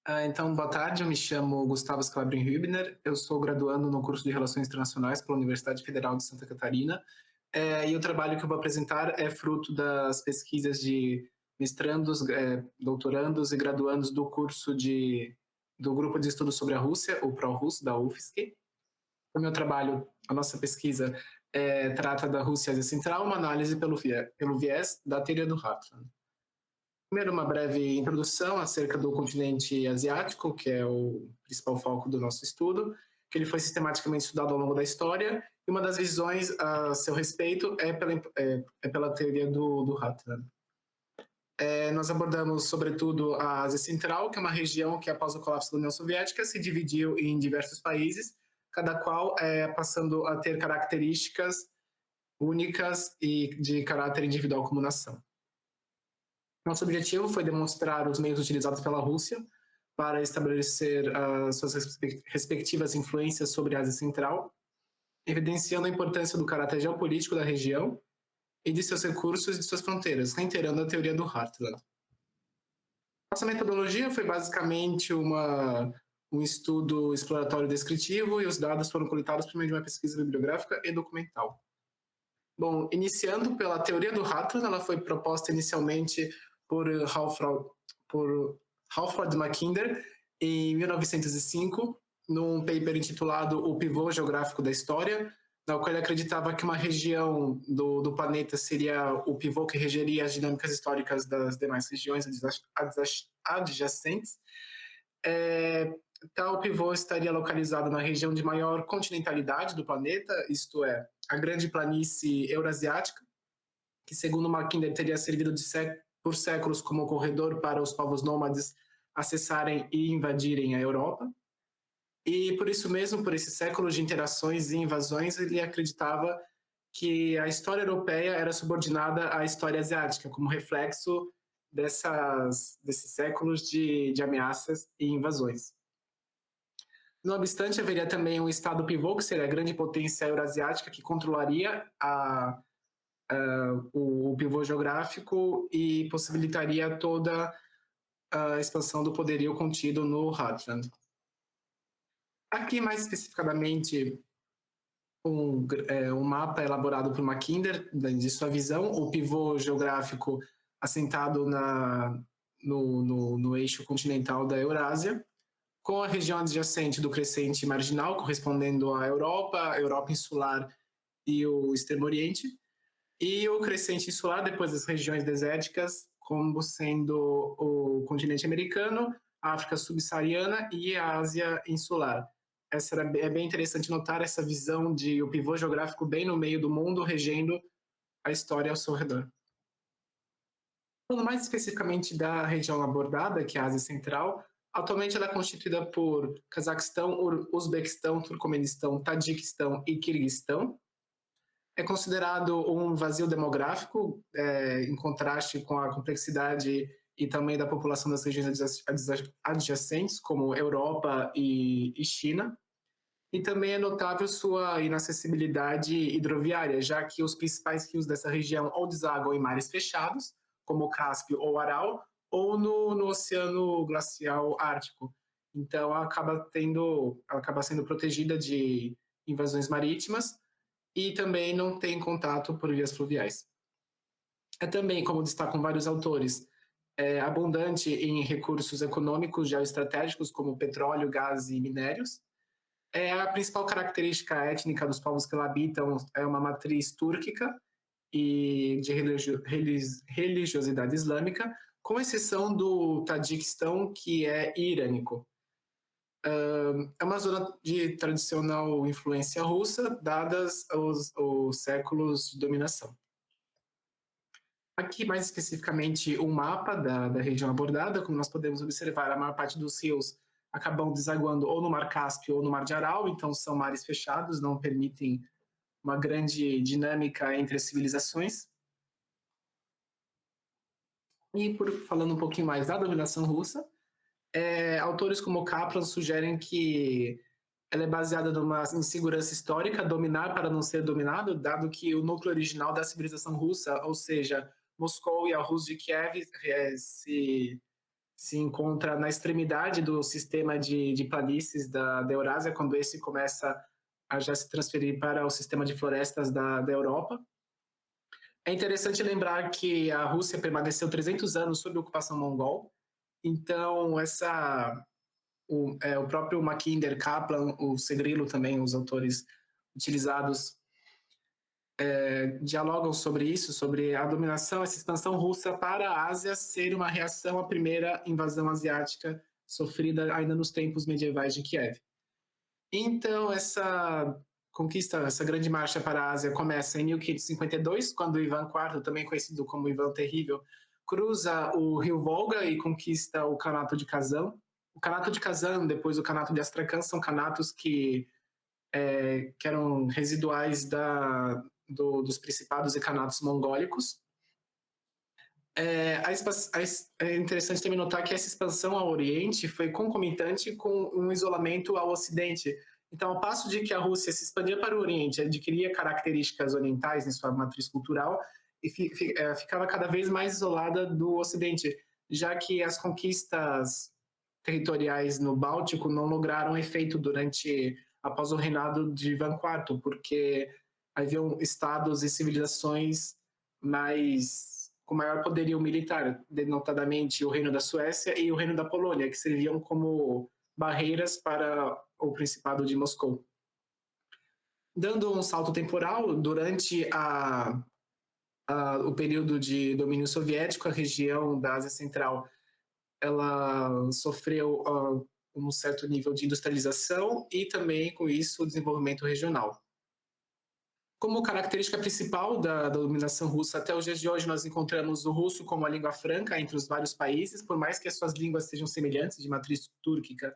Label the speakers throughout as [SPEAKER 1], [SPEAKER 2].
[SPEAKER 1] Então, boa tarde, eu me chamo Gustavo Scalabrin Hübner, eu sou graduando no curso de Relações Internacionais pela Universidade Federal de Santa Catarina, e o trabalho que eu vou apresentar é fruto das pesquisas de mestrandos, doutorandos e graduandos do do grupo de estudos sobre a Rússia, o ProRus, da UFSC. O meu trabalho, a nossa pesquisa, trata da Rússia Ásia Central, uma análise pelo viés da teoria do Hartland. Primeiro, uma breve introdução acerca do continente asiático, que é o principal foco do nosso estudo, que ele foi sistematicamente estudado ao longo da história, e uma das visões a seu respeito é pela teoria do Hartland. Nós abordamos, sobretudo, a Ásia Central, que é uma região que, após o colapso da União Soviética, se dividiu em diversos países, cada qual passando a ter características únicas e de caráter individual como nação. Nosso objetivo foi demonstrar os meios utilizados pela Rússia para estabelecer as suas respectivas influências sobre a Ásia Central, evidenciando a importância do caráter geopolítico da região e de seus recursos e de suas fronteiras, reiterando a teoria do Hartland. Nossa metodologia foi basicamente um estudo exploratório descritivo e os dados foram coletados por meio de uma pesquisa bibliográfica e documental. Bom, iniciando pela teoria do Hartland, ela foi proposta inicialmente por Halford Mackinder em 1905, num paper intitulado O Pivô Geográfico da História, na qual ele acreditava que uma região do planeta seria o pivô que regeria as dinâmicas históricas das demais regiões adjacentes. Tal pivô estaria localizado na região de maior continentalidade do planeta, isto é, a grande planície eurasiática, que segundo Mackinder teria servido por séculos como corredor para os povos nômades acessarem e invadirem a Europa. E por isso mesmo, por esses séculos de interações e invasões, ele acreditava que a história europeia era subordinada à história asiática, como reflexo desses séculos de ameaças e invasões. Não obstante, haveria também um estado pivô, que seria a grande potência eurasiática, que controlaria o pivô geográfico e possibilitaria toda a expansão do poderio contido no Hartland. Aqui, mais especificadamente, um mapa elaborado por Mackinder, de sua visão, o pivô geográfico assentado no eixo continental da Eurásia, com a região adjacente do crescente marginal, correspondendo à Europa, a Europa insular e o Extremo Oriente, e o crescente insular, depois das regiões desérticas, como sendo o continente americano, a África subsaariana e a Ásia insular. É bem interessante notar essa visão de o pivô geográfico bem no meio do mundo, regendo a história ao seu redor. Falando mais especificamente da região abordada, que é a Ásia Central, atualmente ela é constituída por Cazaquistão, Uzbequistão, Turcomenistão, Tadiquistão e Quirguistão. É considerado um vazio demográfico, em contraste com a complexidade e também da população das regiões adjacentes, como Europa e China. E também é notável sua inacessibilidade hidroviária, já que os principais rios dessa região ou desaguam em mares fechados, como o Cáspio ou Aral, ou no Oceano Glacial Ártico. Então, ela acaba sendo protegida de invasões marítimas e também não tem contato por vias fluviais. É também, como destacam vários autores, abundante em recursos econômicos geoestratégicos, como petróleo, gás e minérios. A principal característica étnica dos povos que lá habitam é uma matriz túrquica e de religiosidade islâmica, com exceção do Tadiquistão, que é irânico. É uma zona de tradicional influência russa, dadas os séculos de dominação. Aqui, mais especificamente, um mapa da região abordada. Como nós podemos observar, a maior parte dos rios acabam desaguando ou no Mar Cáspio ou no Mar de Aral, então são mares fechados, não permitem uma grande dinâmica entre as civilizações. E falando um pouquinho mais da dominação russa, autores como Kaplan sugerem que ela é baseada numa insegurança histórica, dominar para não ser dominado, dado que o núcleo original da civilização russa, ou seja, Moscou e a Rus de Kiev, se se encontra na extremidade do sistema de planícies da Eurásia, quando esse começa a já se transferir para o sistema de florestas da Europa. É interessante lembrar que a Rússia permaneceu 300 anos sob ocupação mongol, então o próprio Mackinder, Kaplan, o Segrilo também, os autores utilizados, dialogam sobre isso, sobre a dominação, essa expansão russa para a Ásia ser uma reação à primeira invasão asiática sofrida ainda nos tempos medievais de Kiev. Então, essa conquista, essa grande marcha para a Ásia começa em 1552, quando Ivan IV, também conhecido como Ivan o Terrível, cruza o rio Volga e conquista o Kanato de Kazan. O Kanato de Kazan, depois o Kanato de Astrakhan, são kanatos que eram residuais dos principados e kanatos mongólicos. É interessante também notar que essa expansão ao Oriente foi concomitante com um isolamento ao Ocidente. Então, ao passo de que a Rússia se expandia para o Oriente, adquiria características orientais em sua matriz cultural e ficava cada vez mais isolada do Ocidente, já que as conquistas territoriais no Báltico não lograram efeito após o reinado de Ivan IV, porque haviam estados e civilizações com maior poderio militar, denotadamente o Reino da Suécia e o Reino da Polônia, que serviam como barreiras para o Principado de Moscou. Dando um salto temporal, durante o período de domínio soviético, a região da Ásia Central ela sofreu um certo nível de industrialização e também, com isso, o desenvolvimento regional. Como característica principal da dominação russa, até os dias de hoje nós encontramos o russo como a língua franca entre os vários países, por mais que as suas línguas sejam semelhantes, de matriz túrquica,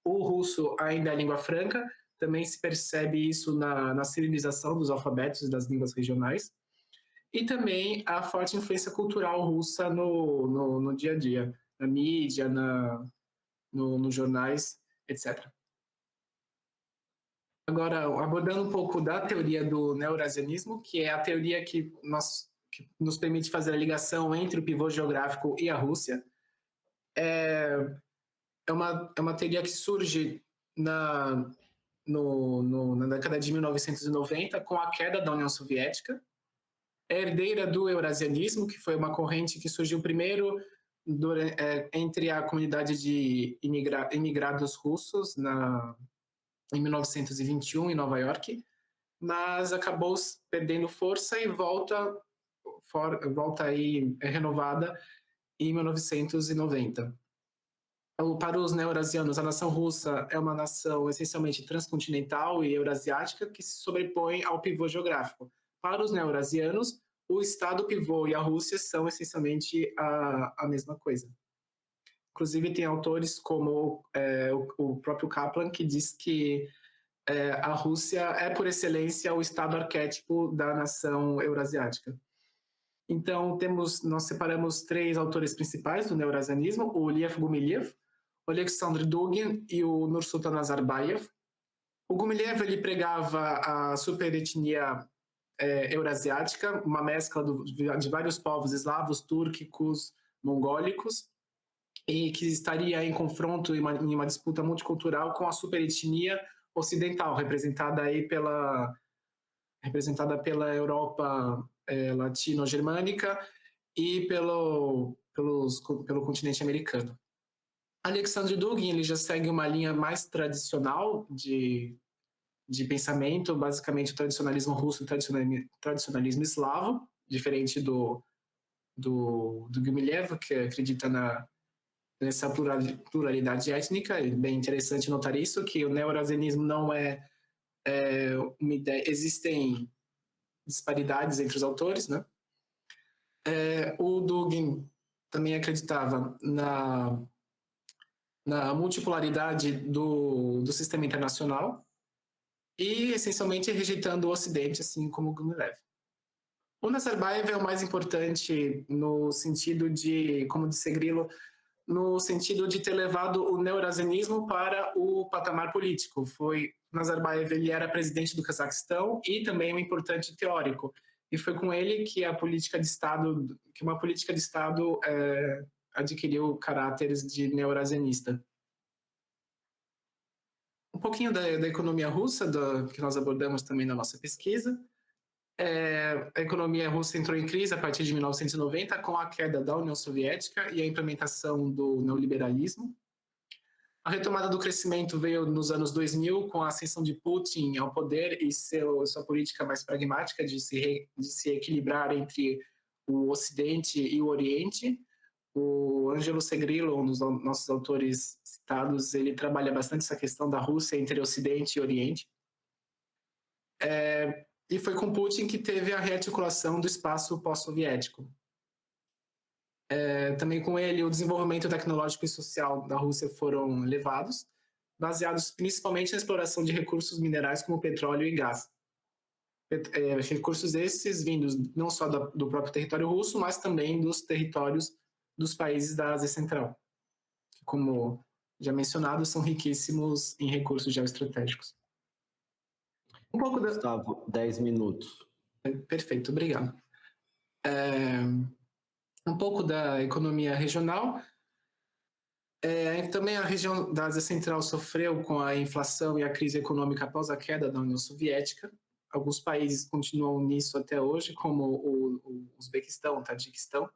[SPEAKER 1] o russo ainda é a língua franca, também se percebe isso na cirilização dos alfabetos das línguas regionais, e também a forte influência cultural russa no dia a dia, na mídia, nos jornais, etc. Agora, abordando um pouco da teoria do neo-eurasianismo, que é a teoria que nos permite fazer a ligação entre o pivô geográfico e a Rússia. É uma teoria que surge na década de 1990, com a queda da União Soviética. É herdeira do eurasianismo, que foi uma corrente que surgiu primeiro entre a comunidade de imigrados russos em 1921, em Nova York, mas acabou perdendo força e volta aí renovada em 1990. Para os neo-eurasianos, a nação russa é uma nação essencialmente transcontinental e eurasiática que se sobrepõe ao pivô geográfico. Para os neo-eurasianos, o Estado pivô e a Rússia são essencialmente a mesma coisa. Inclusive, tem autores como o próprio Kaplan, que diz que a Rússia é, por excelência, o Estado arquétipo da nação eurasiática. Então, nós separamos 3 autores principais do neo-eurasianismo, o Lev Gumilev, o Alexander Dugin e o Nursultan Nazarbayev. O Gumilev ele pregava a superetnia eurasiática, uma mescla de vários povos eslavos, túrquicos, mongólicos, e que estaria em confronto em uma disputa multicultural com a superetnia ocidental, representada Europa latino-germânica e pelo continente americano. Alexander Dugin ele já segue uma linha mais tradicional de pensamento, basicamente o tradicionalismo russo e o tradicionalismo eslavo, diferente do Gumilev, que acredita nessa pluralidade étnica. É bem interessante notar isso, que o neo-eurasianismo não é uma ideia. Existem disparidades entre os autores, né? O Dugin também acreditava na multipolaridade do sistema internacional e, essencialmente, rejeitando o Ocidente, assim como o Gumilev. O Nazarbayev é o mais importante no sentido de, como disse Grilo, no sentido de ter levado o neo-eurasianismo para o patamar político. Nazarbayev ele era presidente do Cazaquistão e também um importante teórico. E foi com ele que uma política de Estado adquiriu caráteres de neo-eurasianista. Um pouquinho da economia russa, que nós abordamos também na nossa pesquisa. A economia russa entrou em crise a partir de 1990 com a queda da União Soviética e a implementação do neoliberalismo. A retomada do crescimento veio nos anos 2000 com a ascensão de Putin ao poder e sua política mais pragmática de se equilibrar entre o Ocidente e o Oriente. O Ângelo Segrilo, um dos nossos autores citados, ele trabalha bastante essa questão da Rússia entre Ocidente e Oriente. E foi com Putin que teve a rearticulação do espaço pós-soviético. Também com ele, o desenvolvimento tecnológico e social da Rússia foram elevados, baseados principalmente na exploração de recursos minerais como petróleo e gás. Recursos esses vindos não só do próprio território russo, mas também dos territórios dos países da Ásia Central, que, como já mencionado, são riquíssimos em recursos geoestratégicos.
[SPEAKER 2] Gustavo, 10 minutos.
[SPEAKER 1] Perfeito, obrigado. Um pouco da economia regional. Também a região da Ásia Central sofreu com a inflação e a crise econômica após a queda da União Soviética. Alguns países continuam nisso até hoje, como o Uzbequistão, o Tajiquistão.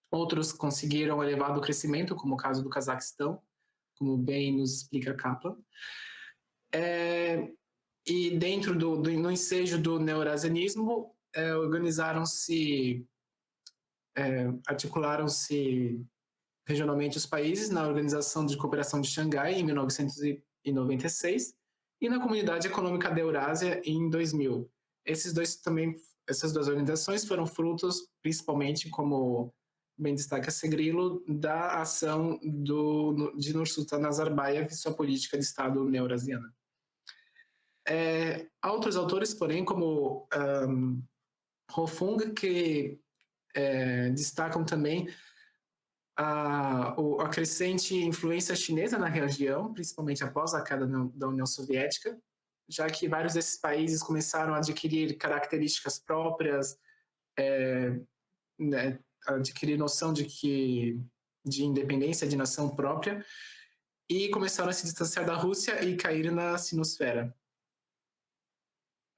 [SPEAKER 1] Outros conseguiram elevado crescimento, como o caso do Cazaquistão, como bem nos explica Kaplan. E dentro no ensejo do neo-eurasianismo, articularam-se regionalmente os países na Organização de Cooperação de Xangai, em 1996, e na Comunidade Econômica da Eurásia, em 2000. Essas duas organizações foram frutos, principalmente, como bem destaca Segrilo, da ação de Nursultan Nazarbayev e sua política de Estado neo-eurasiana. Há outros autores, porém, como Hofung, que destacam também a crescente influência chinesa na região, principalmente após a queda da União Soviética, já que vários desses países começaram a adquirir características próprias, adquirir noção de independência, de nação própria, e começaram a se distanciar da Rússia e cair na sinosfera.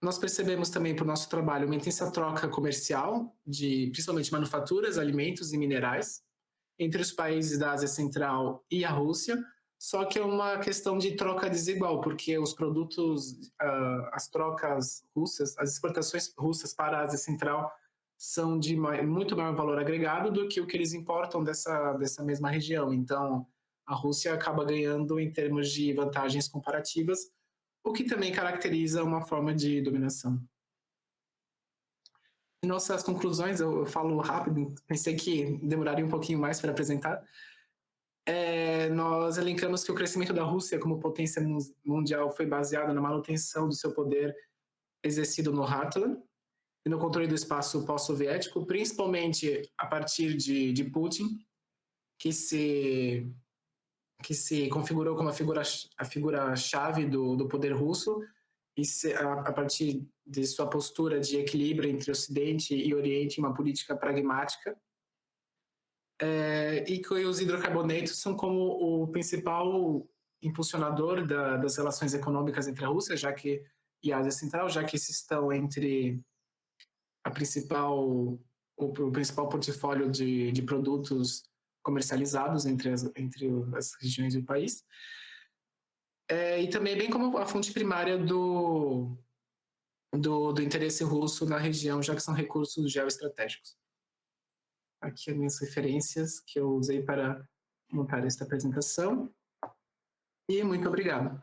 [SPEAKER 1] Nós percebemos também, por nosso trabalho, uma intensa troca comercial de, principalmente, manufaturas, alimentos e minerais entre os países da Ásia Central e a Rússia, só que é uma questão de troca desigual, porque os produtos, as trocas russas, as exportações russas para a Ásia Central são de muito maior valor agregado do que o que eles importam dessa mesma região. Então, a Rússia acaba ganhando em termos de vantagens comparativas, o que também caracteriza uma forma de dominação. Em nossas conclusões, eu falo rápido, pensei que demoraria um pouquinho mais para apresentar. Nós elencamos que o crescimento da Rússia como potência mundial foi baseado na manutenção do seu poder exercido no Heartland e no controle do espaço pós-soviético, principalmente a partir de Putin, que se configurou como a figura-chave do poder russo, e a partir de sua postura de equilíbrio entre Ocidente e Oriente, uma política pragmática, e que os hidrocarbonetos são como o principal impulsionador das relações econômicas entre a Rússia e a Ásia Central, já que esses estão entre o principal portfólio de produtos comercializados entre as regiões do país. E também bem como a fonte primária do interesse russo na região, já que são recursos geoestratégicos. Aqui as minhas referências que eu usei para montar esta apresentação. E muito obrigado.